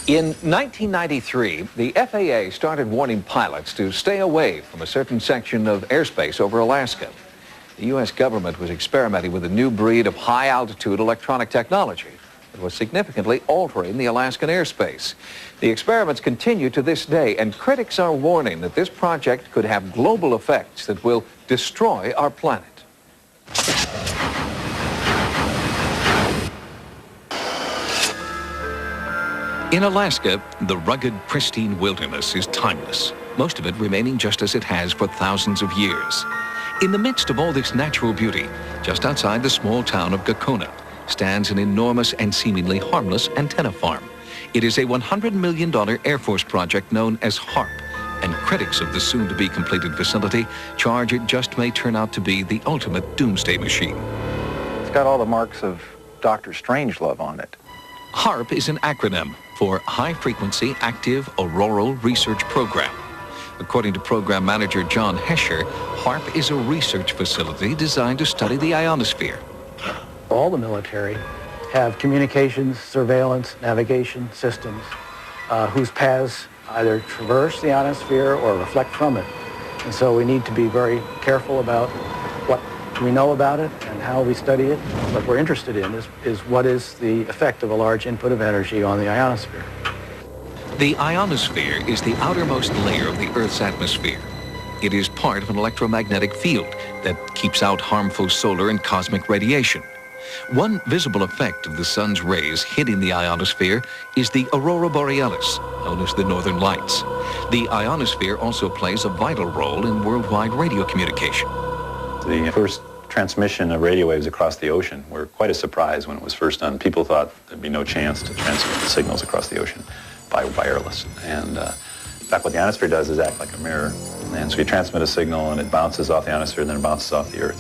In 1993, the FAA started warning pilots to stay away from a certain section of airspace over Alaska. The U.S. government was experimenting with a new breed of high-altitude electronic technology that was significantly altering the Alaskan airspace. The experiments continue to this day, and critics are warning that this project could have global effects that will destroy our planet. In Alaska, the rugged, pristine wilderness is timeless, most of it remaining just as it has for thousands of years. In the midst of all this natural beauty, just outside the small town of Gakona, stands an enormous and seemingly harmless antenna farm. It is a $100 million Air Force project known as HAARP, and critics of the soon-to-be completed facility charge it just may turn out to be the ultimate doomsday machine. It's got all the marks of Dr. Strangelove on it. HAARP is an acronym for High Frequency Active Auroral Research Program. According to program manager John Hesher, HAARP is a research facility designed to study the ionosphere. All the military have communications, surveillance, navigation systems whose paths either traverse the ionosphere or reflect from it. And so we need to be very careful about what we know about it and how we study it. What we're interested in is what is the effect of a large input of energy on the ionosphere. The ionosphere is the outermost layer of the Earth's atmosphere. It is part of an electromagnetic field that keeps out harmful solar and cosmic radiation. One visible effect of the sun's rays hitting the ionosphere is the aurora borealis, known as the northern lights. The ionosphere also plays a vital role in worldwide radio communication. The first transmission of radio waves across the ocean were quite a surprise when it was first done. People thought there'd be no chance to transmit the signals across the ocean by wireless. And in fact, what the ionosphere does is act like a mirror. And so you transmit a signal and it bounces off the ionosphere and then it bounces off the Earth.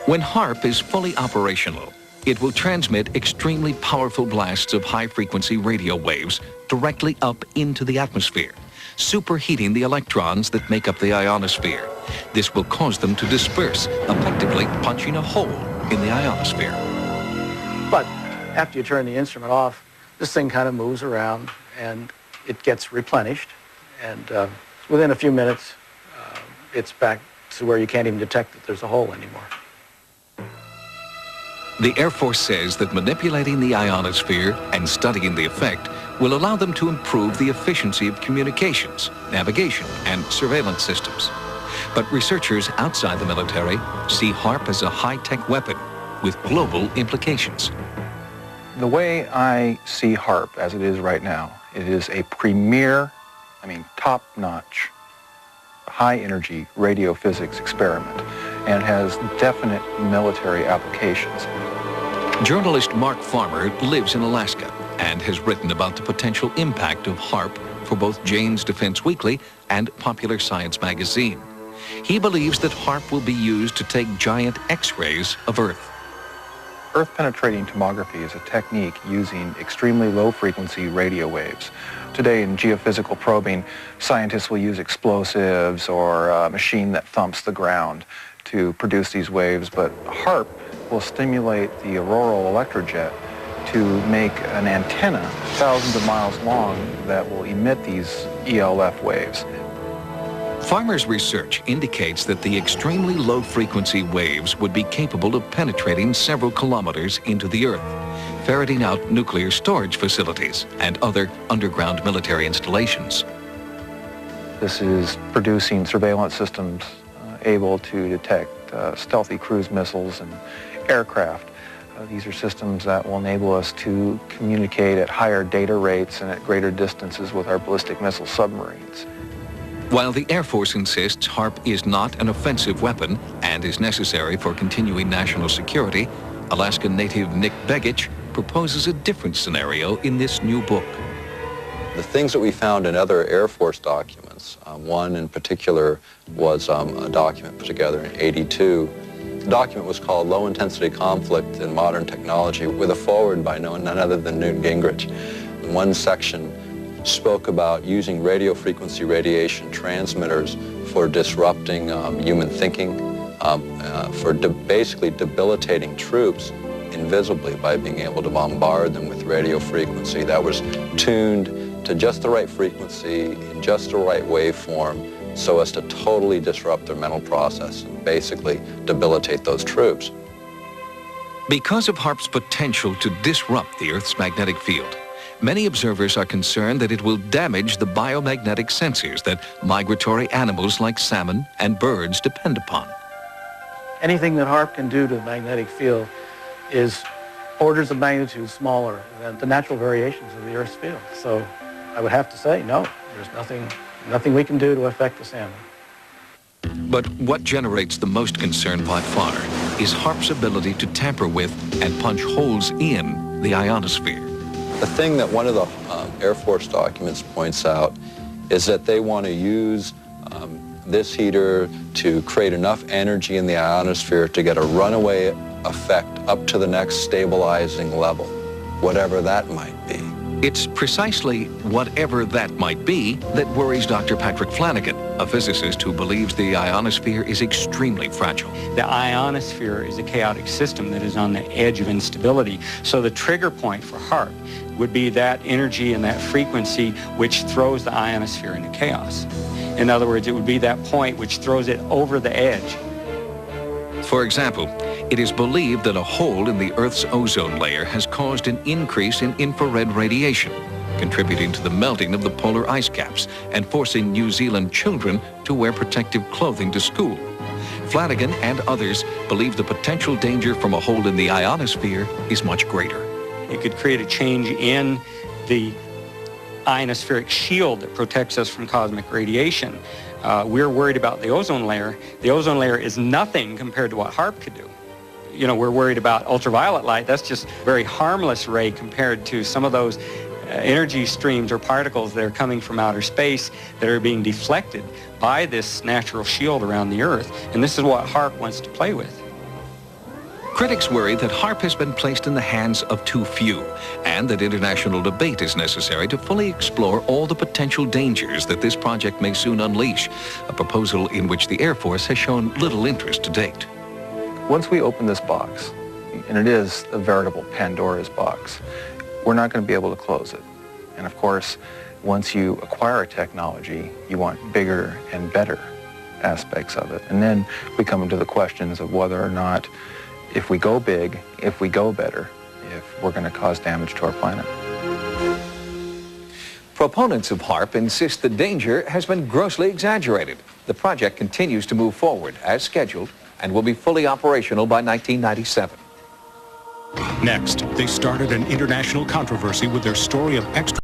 When HAARP is fully operational, it will transmit extremely powerful blasts of high-frequency radio waves directly up into the atmosphere, superheating the electrons that make up the ionosphere. This will cause them to disperse, effectively punching a hole in the ionosphere. But after you turn the instrument off, this thing kind of moves around and it gets replenished. And within a few minutes, it's back to where you can't even detect that there's a hole anymore. The Air Force says that manipulating the ionosphere and studying the effect will allow them to improve the efficiency of communications, navigation, and surveillance systems. But researchers outside the military see HAARP as a high-tech weapon with global implications. The way I see HAARP as it is right now, it is a premier, top-notch, high-energy radio physics experiment and has definite military applications. Journalist Mark Farmer lives in Alaska and has written about the potential impact of HAARP for both Jane's Defense Weekly and Popular Science magazine. He believes that HAARP will be used to take giant X-rays of Earth. Earth-penetrating tomography is a technique using extremely low-frequency radio waves. Today in geophysical probing, scientists will use explosives or a machine that thumps the ground to produce these waves, but HAARP will stimulate the auroral electrojet to make an antenna thousands of miles long that will emit these ELF waves. Farmer's research indicates that the extremely low-frequency waves would be capable of penetrating several kilometers into the Earth, ferreting out nuclear storage facilities and other underground military installations. This is producing surveillance systems able to detect stealthy cruise missiles and aircraft. These are systems that will enable us to communicate at higher data rates and at greater distances with our ballistic missile submarines. While the Air Force insists HAARP is not an offensive weapon and is necessary for continuing national security, Alaska native Nick Begich proposes a different scenario in this new book. The things that we found in other Air Force documents, one in particular was a document put together in '82. The document was called Low Intensity Conflict in Modern Technology, with a foreword by none other than Newt Gingrich. In one section spoke about using radio frequency radiation transmitters for disrupting human thinking, for basically debilitating troops invisibly by being able to bombard them with radio frequency that was tuned to just the right frequency, in just the right waveform, so as to totally disrupt their mental process and basically debilitate those troops. Because of HAARP's potential to disrupt the Earth's magnetic field, many observers are concerned that it will damage the biomagnetic sensors that migratory animals like salmon and birds depend upon. Anything that HAARP can do to the magnetic field is orders of magnitude smaller than the natural variations of the Earth's field. So I would have to say, no, there's nothing we can do to affect the salmon. But what generates the most concern by far is HAARP's ability to tamper with and punch holes in the ionosphere. The thing that one of the Air Force documents points out is that they want to use this heater to create enough energy in the ionosphere to get a runaway effect up to the next stabilizing level, whatever that might be. It's precisely whatever that might be that worries Dr. Patrick Flanagan, a physicist who believes the ionosphere is extremely fragile. The ionosphere is a chaotic system that is on the edge of instability. So the trigger point for HAARP would be that energy and that frequency which throws the ionosphere into chaos. In other words, it would be that point which throws it over the edge. For example, it is believed that a hole in the Earth's ozone layer has caused an increase in infrared radiation, contributing to the melting of the polar ice caps and forcing New Zealand children to wear protective clothing to school. Flanagan and others believe the potential danger from a hole in the ionosphere is much greater. It could create a change in the ionospheric shield that protects us from cosmic radiation. We're worried about the ozone layer. The ozone layer is nothing compared to what HAARP could do. You know, we're worried about ultraviolet light. That's just a very harmless ray compared to some of those energy streams or particles that are coming from outer space that are being deflected by this natural shield around the Earth. And this is what HAARP wants to play with. Critics worry that HAARP has been placed in the hands of too few, and that international debate is necessary to fully explore all the potential dangers that this project may soon unleash, a proposal in which the Air Force has shown little interest to date. Once we open this box, and it is a veritable Pandora's box, we're not going to be able to close it. And of course, once you acquire a technology, you want bigger and better aspects of it. And then we come into the questions of whether or not, if we go big, if we go better, if we're going to cause damage to our planet. Proponents of HAARP insist the danger has been grossly exaggerated. The project continues to move forward as scheduled and will be fully operational by 1997. Next, they started an international controversy with their story of extra